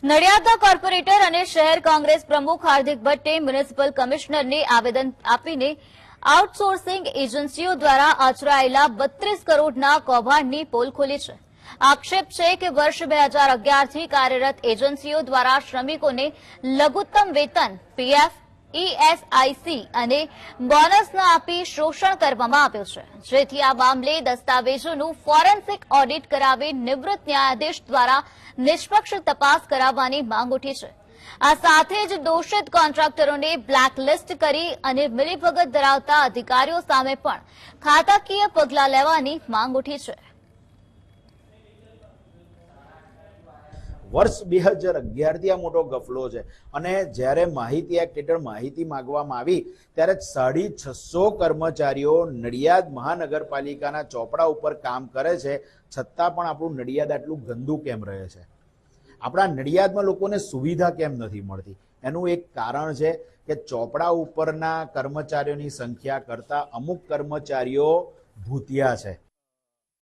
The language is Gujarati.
નડિયાદના કોર્પોરેટર અને શહેર કોંગ્રેસ પ્રમુખ હાર્દિક ભટ્ટે મ્યુનિસિપલ કમિશનરને આવેદન આપીને આઉટસોર્સિંગ એજન્સીઓ દ્વારા આચરાયેલા 32 કરોડના કૌભાંડની પોલ ખોલી છે. આક્ષેપ છે કે વર્ષ 2011 થી કાર્યરત એજન્સીઓ દ્વારા શ્રમિકોને લઘુત્તમ વેતન, પીએફ, ઈએસઆઈસી અને બોનસ ન આપી શોષણ કરવામાં આવ્યું છે, જેથી આ મામલે દસ્તાવેજોનું ફોરેન્સિક ઓડિટ કરાવી નિવૃત્ત ન્યાયાધીશ દ્વારા નિષ્પક્ષ તપાસ કરાવવાની માંગ ઉઠી છે. આ સાથે જ દોષિત કોન્ટ્રાક્ટરોને બ્લેકલિસ્ટ કરી અને મિલીભગત ધરાવતા અધિકારીઓ સામે પણ ખાતાકીય પગલાં લેવાની માંગ ઉઠી છે. વર્ષ 2011 થી આ મોટો ગફલો છે અને જ્યારે માહિતી એક્ટ હેઠળ માહિતી માંગવામાં આવી ત્યારે 650 કર્મચારીઓ નડિયાદ મહાનગરપાલિકાના ચોપડા ઉપર કામ કરે છે, છતાં પણ આપણું નડિયાદ આટલું ગંદુ કેમ રહે છે? આપણા નડિયાદમાં લોકોને સુવિધા કેમ નથી મળતી? એનું એક કારણ છે કે ચોપડા ઉપરના કર્મચારીઓની સંખ્યા કરતાં અમુક કર્મચારીઓ ભૂતિયા છે.